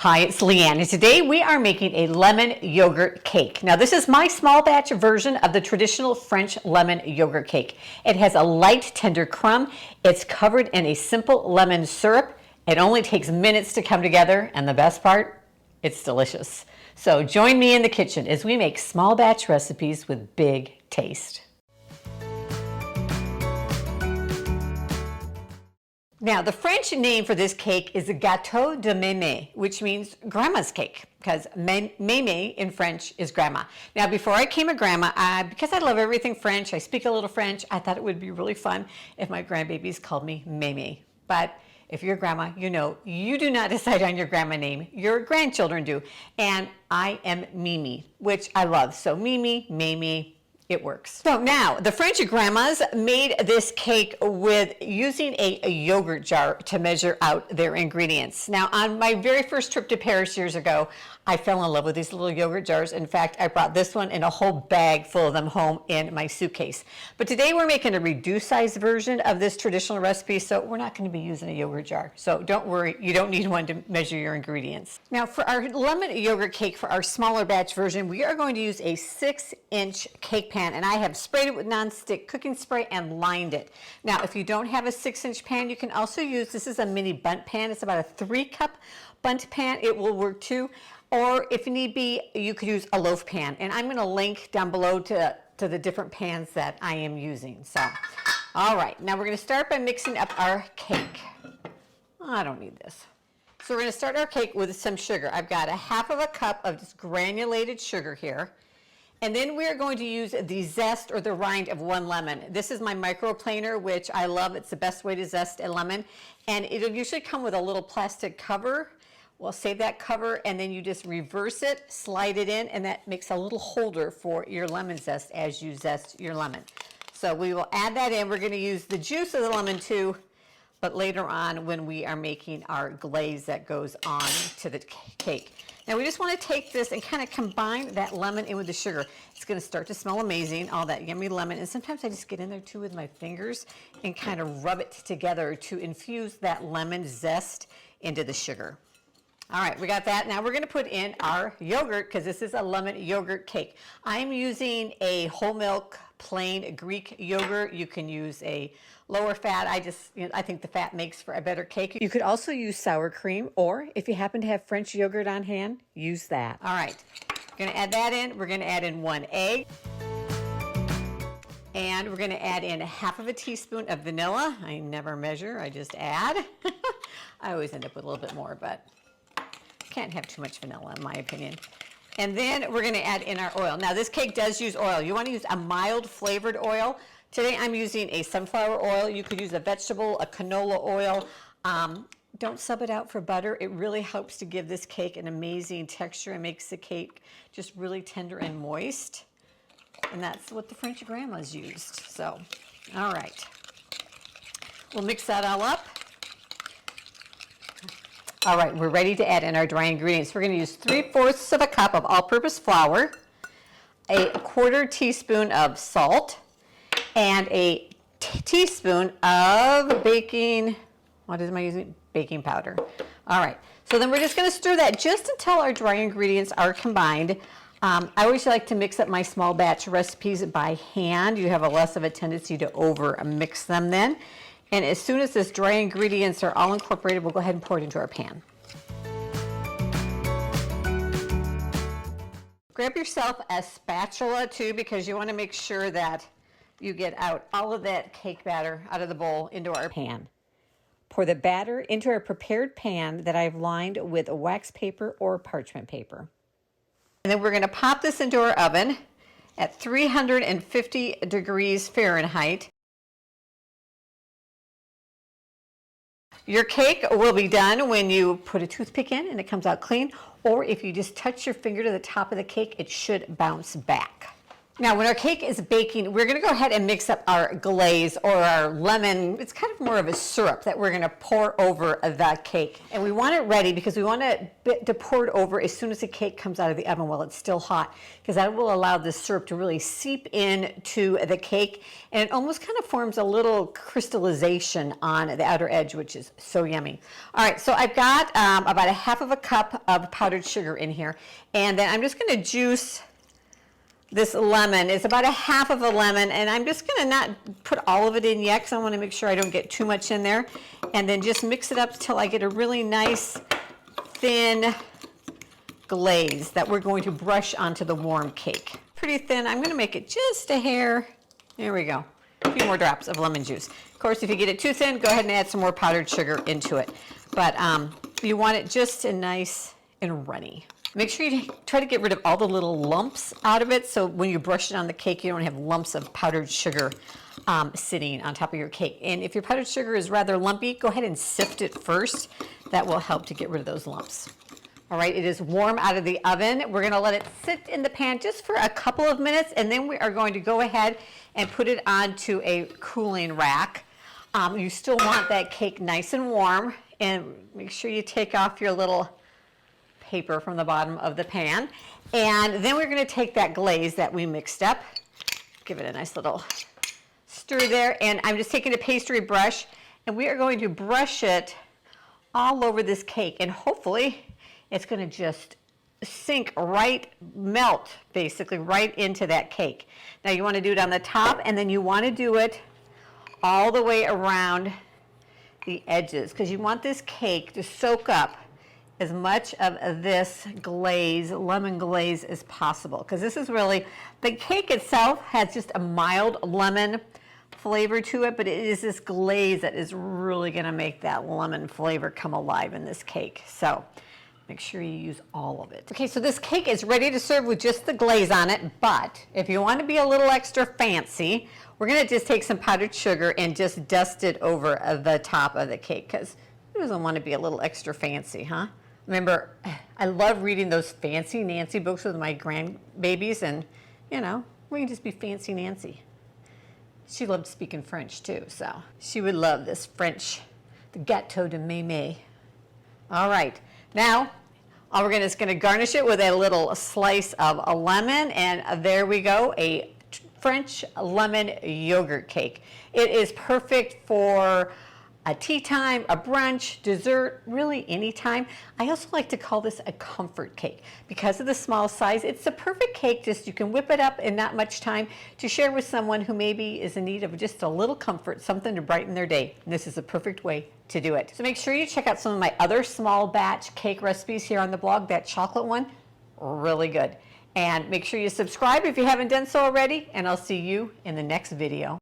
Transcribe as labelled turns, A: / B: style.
A: Hi, it's Leanne, and today we are making a lemon yogurt cake. Now, this is my small batch version of the traditional French lemon yogurt cake. It has a light, tender crumb. It's covered in a simple lemon syrup. It only takes minutes to come together, and the best part, it's delicious. So join me in the kitchen as we make small batch recipes with big taste. Now, the French name for this cake is gâteau de mémé, which means grandma's cake, because mémé in French is grandma. Now, before I became a grandma, because I love everything French, I speak a little French, I thought it would be really fun if my grandbabies called me mémé. But if you're a grandma, you know you do not decide on your grandma name, your grandchildren do. And I am Mimi, which I love. So Mimi, Mamie, it works. So now, the French grandmas made this cake with using a yogurt jar to measure out their ingredients. Now, on my very first trip to Paris years ago, I fell in love with these little yogurt jars. In fact, I brought this one and a whole bag full of them home in my suitcase. But today we're making a reduced size version of this traditional recipe, so we're not going to be using a yogurt jar. So don't worry, you don't need one to measure your ingredients. Now, for our lemon yogurt cake, for our smaller batch version, we are going to use a 6-inch cake pan, and I have sprayed it with nonstick cooking spray and lined it. Now, if you don't have a 6-inch pan, you can also use, this is a mini bundt pan. It's about a 3-cup bundt pan. It will work too. Or if need be, you could use a loaf pan. And I'm going to link down below to the different pans that I am using. So, all right, now we're going to start by mixing up our cake. I don't need this. So we're going to start our cake with some sugar. I've got a 1/2 cup of this granulated sugar here. And then we're going to use the zest or the rind of 1 lemon. This is my microplaner, which I love. It's the best way to zest a lemon. And it'll usually come with a little plastic cover. We'll save that cover, and then you just reverse it, slide it in, and that makes a little holder for your lemon zest as you zest your lemon. So we will add that in. We're going to use the juice of the lemon too, but later on when we are making our glaze that goes on to the cake. Now we just want to take this and kind of combine that lemon in with the sugar. It's going to start to smell amazing, all that yummy lemon. And sometimes I just get in there too with my fingers and kind of rub it together to infuse that lemon zest into the sugar. All right, we got that. Now we're going to put in our yogurt because this is a lemon yogurt cake. I'm using a whole milk plain Greek yogurt. You can use a lower fat. I think the fat makes for a better cake. You could also use sour cream, or if you happen to have French yogurt on hand, use that. All right, we're going to add that in. We're going to add in 1 egg. And we're going to add in 1/2 teaspoon of vanilla. I never measure, I just add. I always end up with a little bit more, but can't have too much vanilla in my opinion. And then we're going to add in our oil. Now this cake does use oil. You want to use a mild flavored oil. Today I'm using a sunflower oil. You could use a vegetable, a canola oil. Don't sub it out for butter. It really helps to give this cake an amazing texture and makes the cake just really tender and moist. And that's what the French grandmas used. So, all right. We'll mix that all up. All right, we're ready to add in our dry ingredients. We're going to use 3/4 cup of all-purpose flour, a 1/4 teaspoon of salt, and a teaspoon of baking, what am I using? Baking powder. All right, so then we're just going to stir that just until our dry ingredients are combined. I always like to mix up my small batch recipes by hand. You have less of a tendency to over mix them then. And as soon as this dry ingredients are all incorporated, we'll go ahead and pour it into our pan. Grab yourself a spatula too, because you want to make sure that you get out all of that cake batter out of the bowl into our pan. Pour the batter into a prepared pan that I've lined with wax paper or parchment paper. And then we're going to pop this into our oven at 350 degrees Fahrenheit. Your cake will be done when you put a toothpick in and it comes out clean, or if you just touch your finger to the top of the cake, it should bounce back. Now, when our cake is baking, we're going to go ahead and mix up our glaze or our lemon. It's kind of more of a syrup that we're going to pour over the cake. And we want it ready because we want to pour it over as soon as the cake comes out of the oven while it's still hot, because that will allow the syrup to really seep into the cake, and it almost kind of forms a little crystallization on the outer edge, which is so yummy. All right, so I've got about a half of a cup of powdered sugar in here, and then I'm just going to juice this lemon. It's about a half of a lemon, and I'm just going to not put all of it in yet because I want to make sure I don't get too much in there, and then just mix it up till I get a really nice thin glaze that we're going to brush onto the warm cake. Pretty thin. I'm going to make it just a hair. There we go. A few more drops of lemon juice. Of course, if you get it too thin, go ahead and add some more powdered sugar into it, but you want it just a nice and runny. Make sure you try to get rid of all the little lumps out of it, so when you brush it on the cake, you don't have lumps of powdered sugar sitting on top of your cake. And if your powdered sugar is rather lumpy, go ahead and sift it first. That will help to get rid of those lumps. All right, it is warm out of the oven. We're going to let it sit in the pan just for a couple of minutes, and then we are going to go ahead and put it onto a cooling rack. You still want that cake nice and warm, and make sure you take off your little paper from the bottom of the pan. And then we're going to take that glaze that we mixed up, give it a nice little stir there, and I'm just taking a pastry brush, and we are going to brush it all over this cake, and hopefully it's going to just sink right, melt basically right into that cake. Now you want to do it on the top, and then you want to do it all the way around the edges, because you want this cake to soak up as much of this glaze, lemon glaze, as possible, because this is really, the cake itself has just a mild lemon flavor to it, but it is this glaze that is really going to make that lemon flavor come alive in this cake. So make sure you use all of it. Okay, so this cake is ready to serve with just the glaze on it, but if you want to be a little extra fancy, we're going to just take some powdered sugar and just dust it over the top of the cake, because who doesn't want to be a little extra fancy, huh? Remember, I love reading those Fancy Nancy books with my grandbabies, and, you know, we can just be Fancy Nancy. She loved speaking French, too, so she would love this French, the gâteau de mémé. All right, now, we're just going to garnish it with a little slice of a lemon, and there we go, a French lemon yogurt cake. It is perfect for a tea time, a brunch, dessert, really any time. I also like to call this a comfort cake because of the small size. It's the perfect cake, just you can whip it up in not much time to share with someone who maybe is in need of just a little comfort, something to brighten their day. And this is a perfect way to do it. So make sure you check out some of my other small batch cake recipes here on the blog. That chocolate one, really good. And make sure you subscribe if you haven't done so already, and I'll see you in the next video.